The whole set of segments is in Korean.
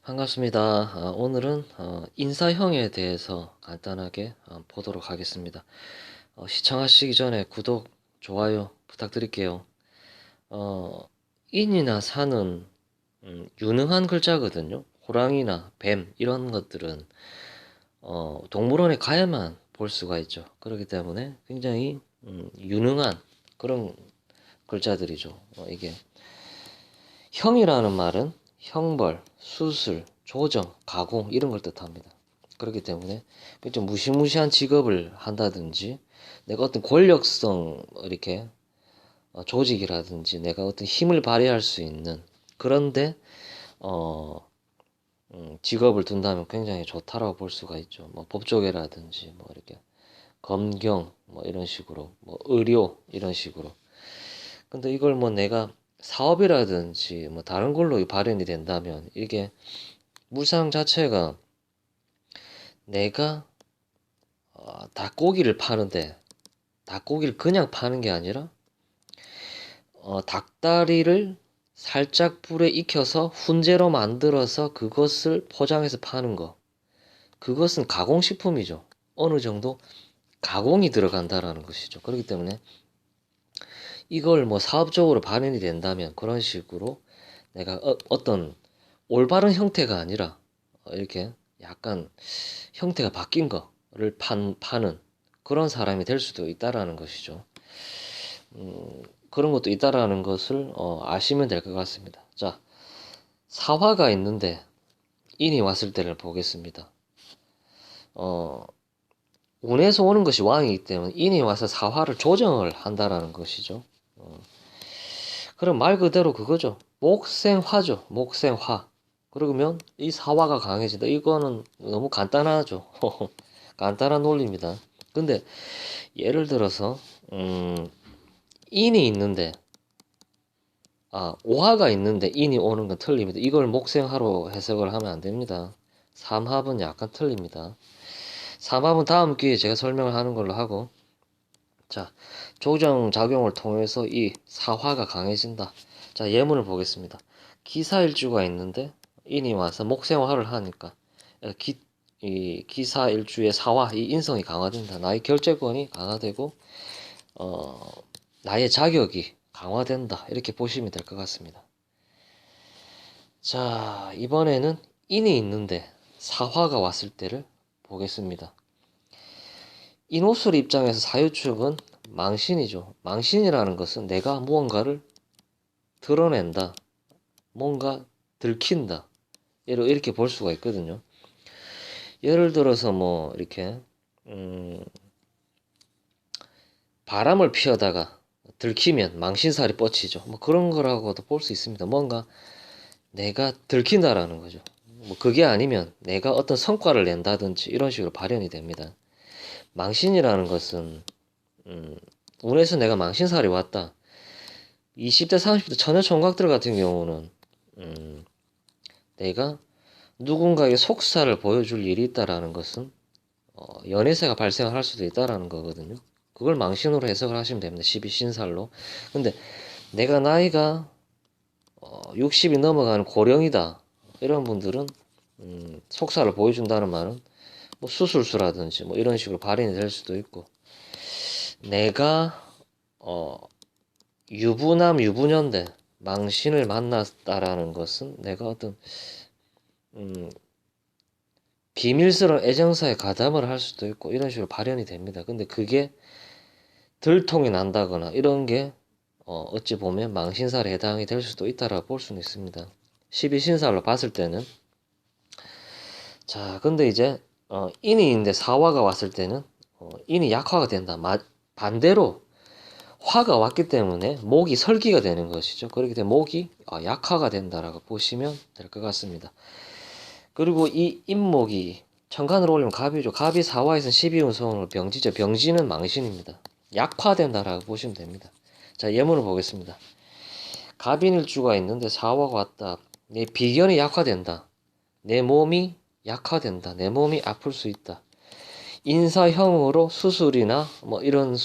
반갑습니다. 오늘은 인사형에 대해서 간단하게 보도록 하겠습니다. 시청하시기 전에 구독, 좋아요 부탁드릴게요. 어, 인이나 산은 유능한 글자거든요. 호랑이나 뱀 이런 것들은 동물원에 가야만 볼 수가 있죠. 그렇기 때문에 굉장히 유능한 그런 글자들이죠. 이게 형이라는 말은 형벌, 수술, 조정, 가공 이런 걸 뜻합니다. 그렇기 때문에 좀 무시무시한 직업을 한다든지 내가 어떤 권력성 이렇게 조직이라든지 내가 어떤 힘을 발휘할 수 있는 그런데 어, 직업을 둔다면 굉장히 좋다라고 볼 수가 있죠. 뭐 법조계라든지 뭐 이렇게 검경 뭐 이런 식으로 뭐 의료 이런 식으로. 근데 이걸 뭐 내가 사업이라든지 뭐 다른 걸로 발현이 된다면 이게 물상 자체가 내가 닭고기를 파는데 닭고기를 그냥 파는 게 아니라 닭다리를 살짝 불에 익혀서 훈제로 만들어서 그것을 포장해서 파는 거. 그것은 가공식품이죠. 어느 정도 가공이 들어간다라는 것이죠. 그렇기 때문에 이걸 뭐 사업적으로 발현이 된다면 그런 식으로 내가 어떤 올바른 형태가 아니라 이렇게 약간 형태가 바뀐 거를 파는 그런 사람이 될 수도 있다라는 것이죠. 그런 것도 있다라는 것을 아시면 될 것 같습니다. 자, 사화가 있는데 인이 왔을 때를 보겠습니다. 어, 운에서 오는 것이 왕이기 때문에 인이 와서 사화를 조정을 한다라는 것이죠. 그럼 말 그대로 그거죠. 목생화죠. 목생화. 그러면 이 사화가 강해진다. 이거는 너무 간단하죠. 간단한 논리입니다. 근데 예를 들어서 인이 있는데 오화가 있는데 인이 오는 건 틀립니다. 이걸 목생화로 해석을 하면 안 됩니다. 삼합은 약간 틀립니다. 삼합은 다음 기회에 제가 설명을 하는 걸로 하고 자, 조정작용을 통해서 이 사화가 강해진다. 자, 예문을 보겠습니다. 기사일주가 있는데 인이 와서 목생화를 하니까 이 기사일주의 사화, 이 인성이 강화된다. 나의 결재권이 강화되고 어, 나의 자격이 강화된다. 이렇게 보시면 될 것 같습니다. 자, 이번에는 인이 있는데 사화가 왔을 때를 보겠습니다. 인호술 입장에서 사유축은 망신이죠. 망신이라는 것은 내가 무언가를 드러낸다. 뭔가 들킨다. 이렇게 볼 수가 있거든요. 예를 들어서 뭐 이렇게 바람을 피우다가 들키면 망신살이 뻗치죠. 뭐 그런 거라고도 볼 수 있습니다. 뭔가 내가 들킨다라는 거죠. 뭐 그게 아니면 내가 어떤 성과를 낸다든지 이런 식으로 발현이 됩니다. 망신이라는 것은 운에서 내가 망신살이 왔다. 20대, 30대 처녀 총각들 같은 경우는 내가 누군가에게 속살을 보여줄 일이 있다라는 것은 연애세가 발생을 할 수도 있다라는 거거든요. 그걸 망신으로 해석을 하시면 됩니다. 12신살로. 근데 내가 나이가 60이 넘어가는 고령이다. 이런 분들은 속살을 보여준다는 말은 뭐 수술수라든지 뭐 이런 식으로 발현이 될 수도 있고 내가 유부남 유부녀인데 망신을 만났다라는 것은 내가 어떤 비밀스러운 애정사에 가담을 할 수도 있고 이런 식으로 발현이 됩니다. 근데 그게 들통이 난다거나 이런 게 어찌 보면 망신살에 해당이 될 수도 있다라고 볼 수는 있습니다. 12신살로 봤을 때는 자 근데 이제 인이 있는데 사화가 왔을 때는 인이 약화가 된다. 반대로 화가 왔기 때문에 목이 설기가 되는 것이죠. 그렇기 때문에 목이 약화가 된다라고 보시면 될 것 같습니다. 그리고 이 인목이 천간으로 올리면 갑이죠. 갑이 사화에서 12운성으로 병지죠. 병지는 망신입니다. 약화된다라고 보시면 됩니다. 자, 예문을 보겠습니다. 갑인일주가 있는데 사화가 왔다. 내 비견이 약화된다. 내 몸이 약화된다. 내 몸이 아플 수 있다. 인사형으로 수술이나 뭐 이런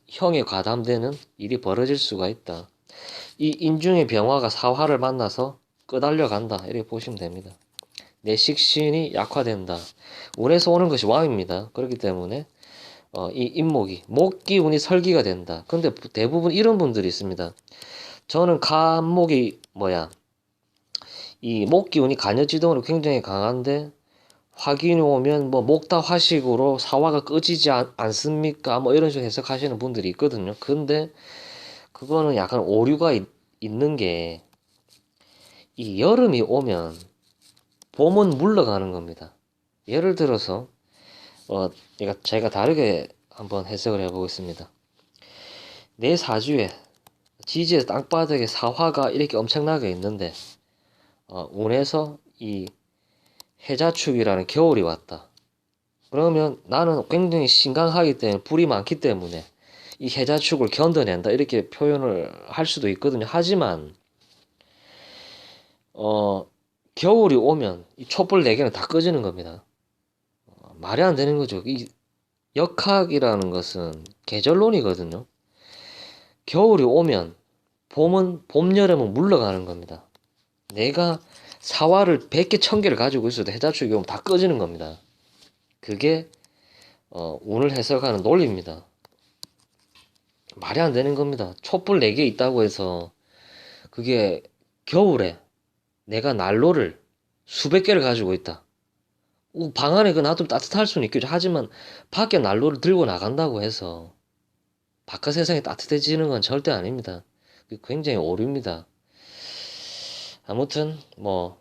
형에 가담되는 일이 벌어질 수가 있다. 이 인중의 병화가 사화를 만나서 끄달려 간다. 이렇게 보시면 됩니다. 내 식신이 약화된다. 운에서 오는 것이 왕입니다. 그렇기 때문에 이 인목이 목기 운이 설기가 된다. 근데 대부분 이런 분들이 있습니다. 저는 간목이 이 목기 운이 간여지동으로 굉장히 강한데 화기운이 오면 뭐 목다 화식으로 사화가 꺼지지 않습니까? 뭐 이런 식으로 해석하시는 분들이 있거든요. 근데 그거는 약간 오류가 있는 게 이 여름이 오면 봄은 물러가는 겁니다. 예를 들어서 제가 다르게 한번 해석을 해보겠습니다. 내 사주에 지지에서 땅바닥에 사화가 이렇게 엄청나게 있는데 운에서 이 해자축이라는 겨울이 왔다. 그러면 나는 굉장히 신강하기 때문에 불이 많기 때문에 이 해자축을 견뎌낸다 이렇게 표현을 할 수도 있거든요. 하지만 겨울이 오면 이 촛불 4개는 다 꺼지는 겁니다. 말이 안 되는 거죠. 이 역학이라는 것은 계절론이거든요. 겨울이 오면 봄, 여름은 물러가는 겁니다. 내가 사활을 100개, 1000개를 가지고 있어도 해자축이 오면 다 꺼지는 겁니다. 그게 운을 해석하는 논리입니다. 말이 안 되는 겁니다. 촛불 4개 있다고 해서 그게 겨울에 내가 난로를 수백 개를 가지고 있다. 방 안에 그 놔두면 따뜻할 수는 있겠죠. 하지만 밖에 난로를 들고 나간다고 해서 바깥 세상이 따뜻해지는 건 절대 아닙니다. 굉장히 오류입니다. 아무튼 뭐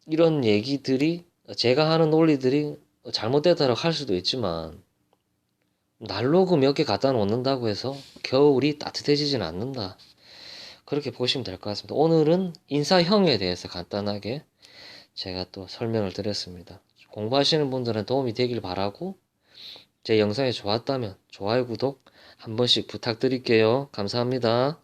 이런 얘기들이 제가 하는 논리들이 잘못되다고 할 수도 있지만 난로구 몇 개 갖다 놓는다고 해서 겨울이 따뜻해지진 않는다. 그렇게 보시면 될 것 같습니다. 오늘은 인사형에 대해서 간단하게 제가 또 설명을 드렸습니다. 공부하시는 분들은 도움이 되길 바라고 제 영상이 좋았다면 좋아요, 구독 한 번씩 부탁드릴게요. 감사합니다.